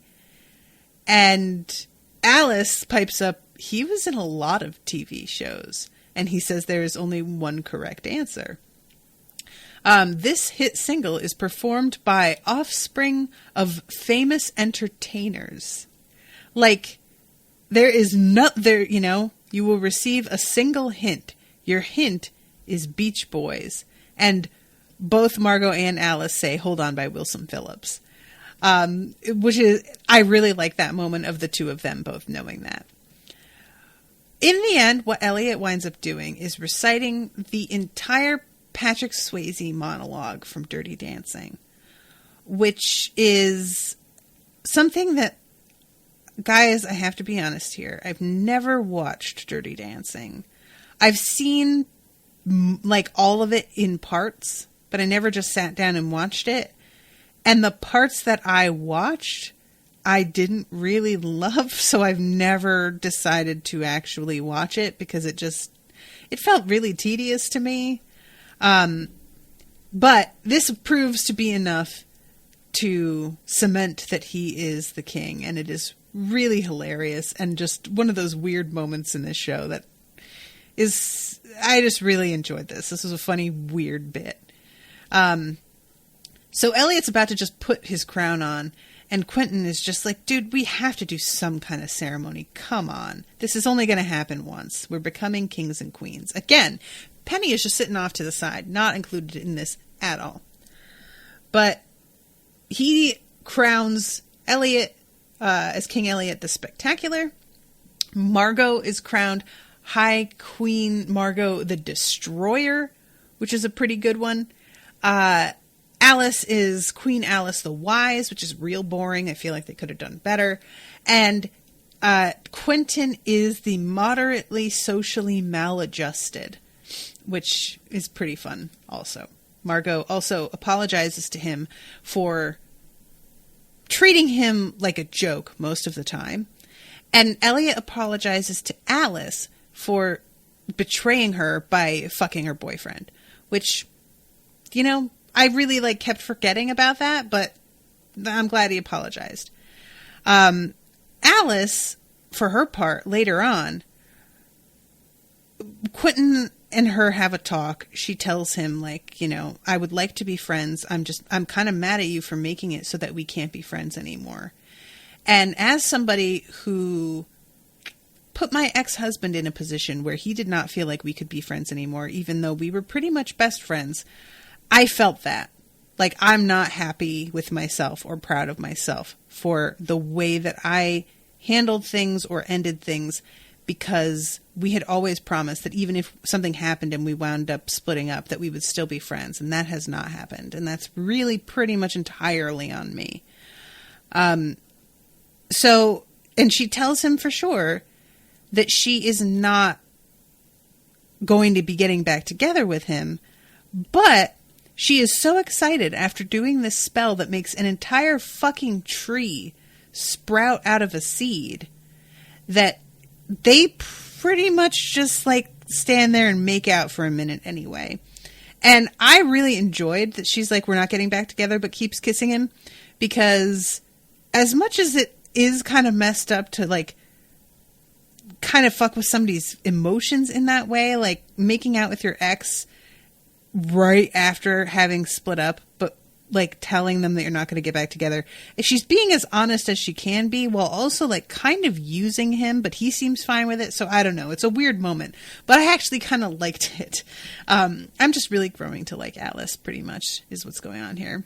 And Alice pipes up, he was in a lot of TV shows. And he says there is only one correct answer. This hit single is performed by offspring of famous entertainers. Like, there is there, you know, you will receive a single hint. Your hint is Beach Boys. And both Margot and Alice say Hold On by Wilson Phillips. Which is, I really like that moment of the two of them both knowing that. In the end, what Elliot winds up doing is reciting the entire Patrick Swayze monologue from Dirty Dancing, which is something that, guys, I have to be honest here. I've never watched Dirty Dancing. I've seen like all of it in parts, but I never just sat down and watched it. And the parts that I watched, I didn't really love, so I've never decided to actually watch it because it felt really tedious to me. But this proves to be enough to cement that he is the king, and it is really hilarious and just one of those weird moments in this show that is, I just really enjoyed this. This was a funny, weird bit. So Elliot's about to just put his crown on, and Quentin is just like, dude, we have to do some kind of ceremony. Come on. This is only going to happen once. We're becoming kings and queens. Again, Penny is just sitting off to the side, not included in this at all. But he crowns Elliot as King Elliot the Spectacular. Margot is crowned High Queen Margot the Destroyer, which is a pretty good one. Alice is Queen Alice the Wise, which is real boring. I feel like they could have done better. And Quentin is the moderately socially maladjusted. which is pretty fun also. Margot also apologizes to him for treating him like a joke most of the time. And Elliot apologizes to Alice for betraying her by fucking her boyfriend, which, you know, I really kept forgetting about that, but I'm glad he apologized. Alice, for her part, later on, Quentin and her have a talk. She tells him, I would like to be friends. I'm kind of mad at you for making it so that we can't be friends anymore. And as somebody who put my ex-husband in a position where he did not feel like we could be friends anymore, even though we were pretty much best friends, I felt that. I'm not happy with myself or proud of myself for the way that I handled things or ended things, because we had always promised that even if something happened and we wound up splitting up, that we would still be friends. And that has not happened. And that's really pretty much entirely on me. And she tells him for sure that she is not going to be getting back together with him, but she is so excited after doing this spell that makes an entire fucking tree sprout out of a seed that they pretty much just stand there and make out for a minute anyway. And I really enjoyed that she's we're not getting back together, but keeps kissing him, because as much as it is kind of messed up to kind of fuck with somebody's emotions in that way, making out with your ex right after having split up, but telling them that you're not going to get back together. If she's being as honest as she can be, while also kind of using him, but he seems fine with it. So I don't know. It's a weird moment, but I actually kind of liked it. I'm just really growing to like Alice, pretty much, is what's going on here.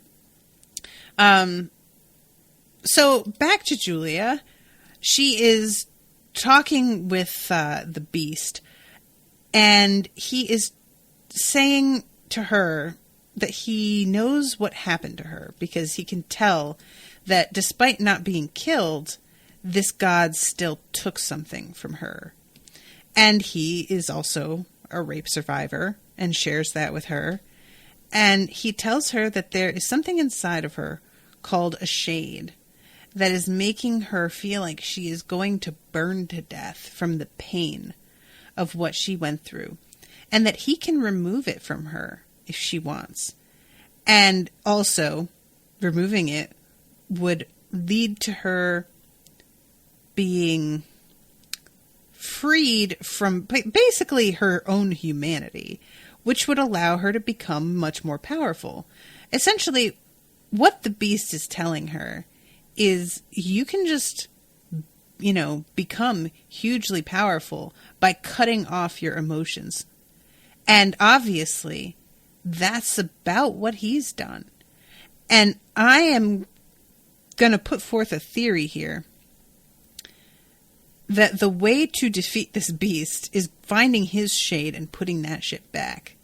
So back to Julia. She is talking with the Beast, and he is saying to her that he knows what happened to her, because he can tell that despite not being killed, this god still took something from her. And he is also a rape survivor and shares that with her. And he tells her that there is something inside of her called a shade that is making her feel like she is going to burn to death from the pain of what she went through, and that he can remove it from her if she wants. And also, removing it would lead to her being freed from basically her own humanity, which would allow her to become much more powerful. Essentially, what the Beast is telling her is you can just, become hugely powerful by cutting off your emotions. And obviously, that's about what he's done. And I am going to put forth a theory here that the way to defeat this beast is finding his shade and putting that shit back.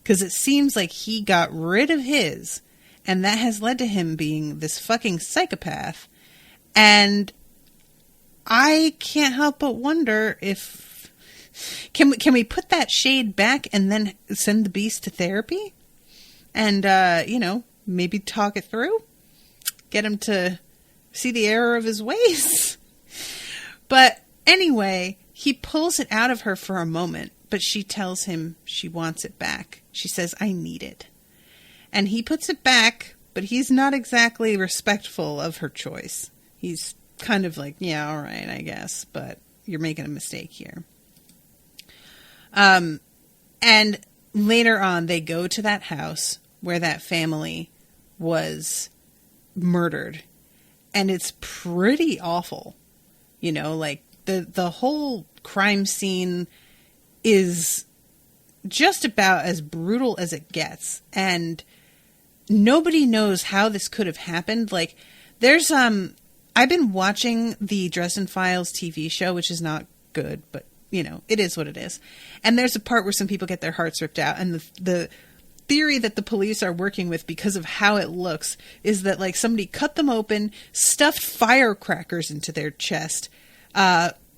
Because it seems like he got rid of his, and that has led to him being this fucking psychopath. And I can't help but wonder if... Can we put that shade back and then send the beast to therapy? And, maybe talk it through? Get him to see the error of his ways? But anyway, he pulls it out of her for a moment, but she tells him she wants it back. She says, I need it. And he puts it back, but he's not exactly respectful of her choice. He's kind of like, yeah, all right, I guess, but you're making a mistake here. And later on, they go to that house where that family was murdered. And it's pretty awful. The whole crime scene is just about as brutal as it gets. And nobody knows how this could have happened. There's, I've been watching the Dresden Files TV show, which is not good, but it is what it is. And there's a part where some people get their hearts ripped out. And the theory that the police are working with, because of how it looks, is that somebody cut them open, stuffed firecrackers into their chest,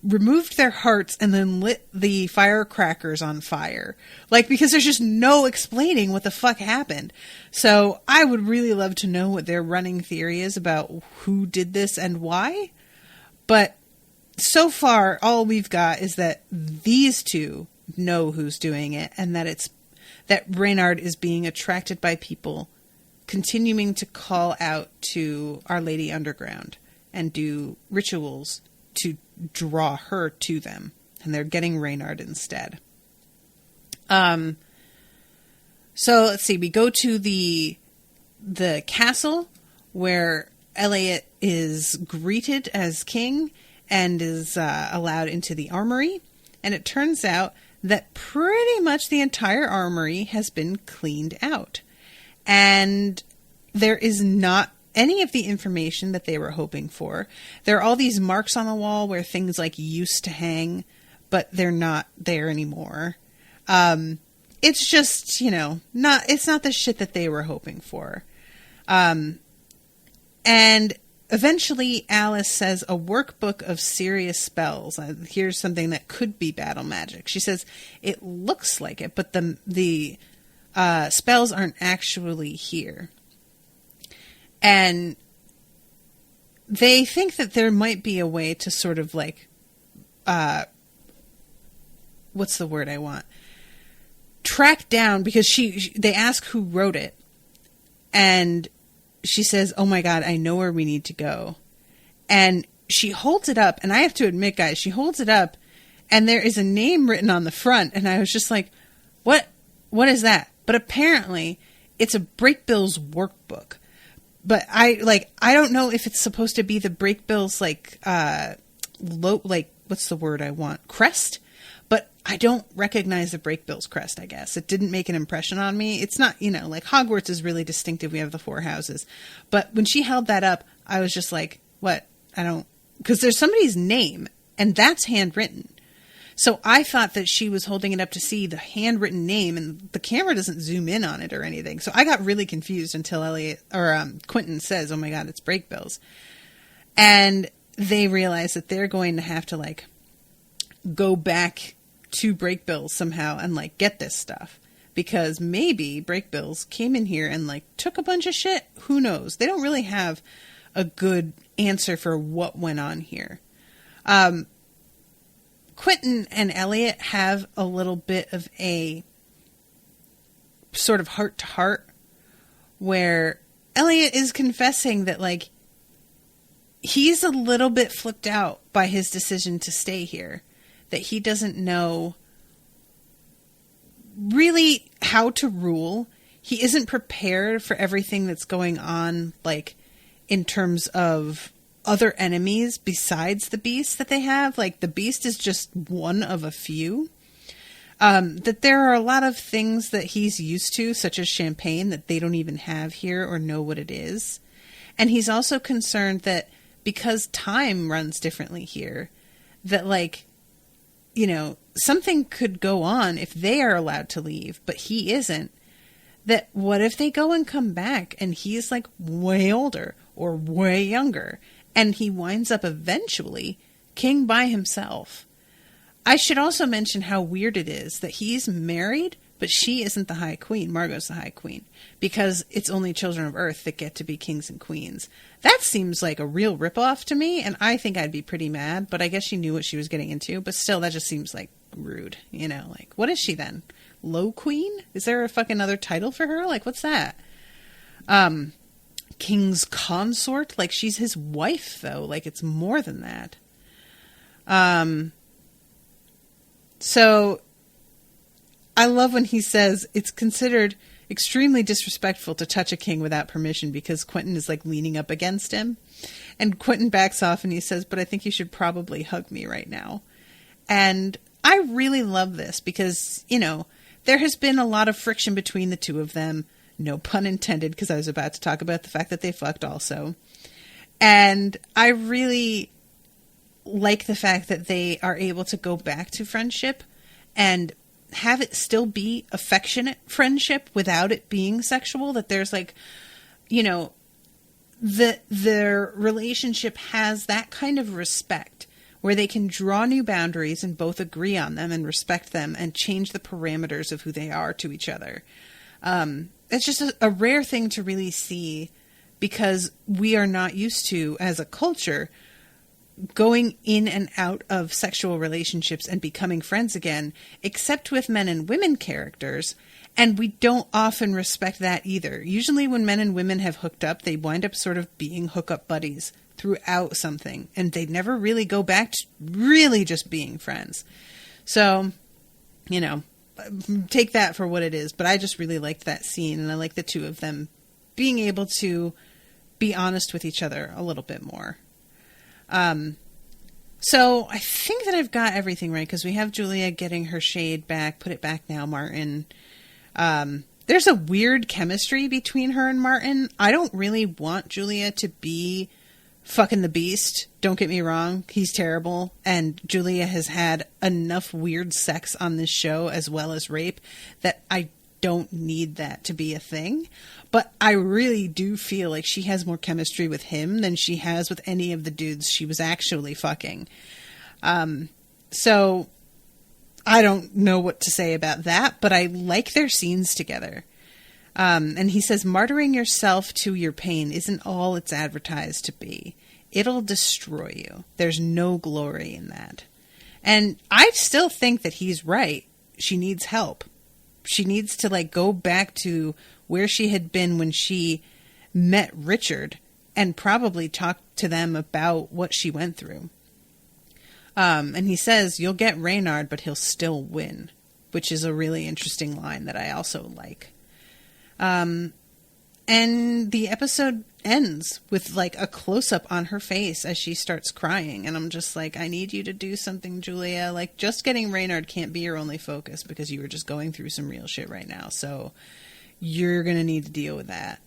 removed their hearts and then lit the firecrackers on fire. Like, because there's just no explaining what the fuck happened. So I would really love to know what their running theory is about who did this and why. But so far, all we've got is that these two know who's doing it, and that Reynard is being attracted by people continuing to call out to Our Lady Underground and do rituals to draw her to them, and they're getting Reynard instead. So let's see. We go to the castle where Elliot is greeted as king and is allowed into the armory, and it turns out that pretty much the entire armory has been cleaned out, and there is not any of the information that they were hoping for. There are all these marks on the wall where things like used to hang, but they're not there anymore. It's just, it's not the shit that they were hoping for. And eventually Alice says a workbook of serious spells. Here's something that could be battle magic. She says it looks like it, but the spells aren't actually here. And they think that there might be a way to sort of like, what's the word I want? Track down, because they ask who wrote it. And she says, oh my God, I know where we need to go. And she holds it up. And I have to admit, guys, she holds it up and there is a name written on the front. And I was just like, what is that? But apparently it's a Breakbill's workbook. But I don't know if it's supposed to be the Breakbill's what's the word I want? Crest? But I don't recognize the Breakbill's crest, I guess. It didn't make an impression on me. It's not, like Hogwarts is really distinctive. We have the 4 houses. But when she held that up, I was just like, what? Because there's somebody's name and that's handwritten. So I thought that she was holding it up to see the handwritten name, and the camera doesn't zoom in on it or anything. So I got really confused until Quentin says, oh my God, it's Breakbill's. And they realize that they're going to have to go back to Breakbill's somehow and get this stuff, because maybe Breakbill's came in here and took a bunch of shit. Who knows? They don't really have a good answer for what went on here. Quentin and Elliot have a little bit of a sort of heart-to-heart where Elliot is confessing that, he's a little bit flipped out by his decision to stay here, that he doesn't know really how to rule. He isn't prepared for everything that's going on, in terms of other enemies besides the beast that they have. The beast is just one of a few. That there are a lot of things that he's used to, such as champagne, that they don't even have here or know what it is. And he's also concerned that because time runs differently here, that something could go on if they are allowed to leave, but he isn't. That what if they go and come back and he's way older or way younger, and he winds up eventually king by himself. I should also mention how weird it is that he's married, but she isn't the High Queen. Margot's the High Queen, because it's only children of Earth that get to be kings and queens. That seems like a real ripoff to me, and I think I'd be pretty mad, but I guess she knew what she was getting into. But still, that just seems rude, what is she then? Low Queen? Is there a fucking other title for her? What's that? King's consort? She's his wife, though. It's more than that. So I love when he says it's considered extremely disrespectful to touch a king without permission, because Quentin is leaning up against him, and Quentin backs off and he says, but I think you should probably hug me right now. And I really love this because, there has been a lot of friction between the two of them. No pun intended, because I was about to talk about the fact that they fucked also. And I really like the fact that they are able to go back to friendship and have it still be affectionate friendship without it being sexual. That there's their relationship has that kind of respect where they can draw new boundaries and both agree on them and respect them and change the parameters of who they are to each other. It's just a rare thing to really see, because we are not used to, as a culture, going in and out of sexual relationships and becoming friends again, except with men and women characters. And we don't often respect that either. Usually when men and women have hooked up, they wind up sort of being hookup buddies throughout something. And they never really go back to really just being friends. So, you know, take that for what it is. But I just really liked that scene. And I like the two of them being able to be honest with each other a little bit more. So I think that I've got everything right, because we have Julia getting her shade back. Put it back now, Martin. There's a weird chemistry between her and Martin. I don't really want Julia to be fucking the beast. Don't get me wrong. He's terrible. And Julia has had enough weird sex on this show, as well as rape, that I don't need that to be a thing. But I really do feel like she has more chemistry with him than she has with any of the dudes she was actually fucking. So I don't know what to say about that, but I like their scenes together. And he says, martyring yourself to your pain isn't all it's advertised to be. It'll destroy you. There's no glory in that. And I still think that he's right. She needs help. She needs to go back to where she had been when she met Richard and probably talk to them about what she went through. And he says, you'll get Reynard, but he'll still win, which is a really interesting line that I also like. And the episode ends with a close-up on her face as she starts crying. And I'm just like, I need you to do something, Julia. Just getting Reynard can't be your only focus, because you are just going through some real shit right now. So you're going to need to deal with that.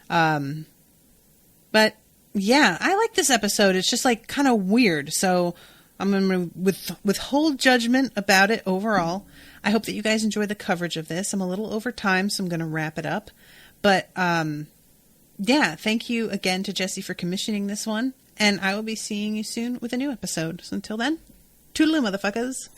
But yeah, I like this episode. It's just kind of weird. So I'm going to withhold judgment about it overall. I hope that you guys enjoy the coverage of this. I'm a little over time, so I'm going to wrap it up. But yeah, thank you again to Jessie for commissioning this one. And I will be seeing you soon with a new episode. So until then, toodaloo, motherfuckers.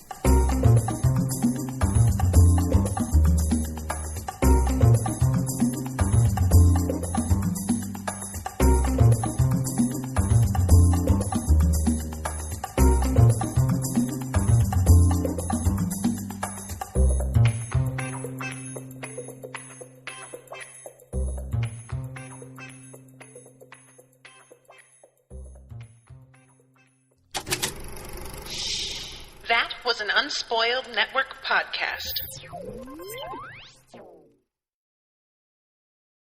That was an Unspoiled Network podcast.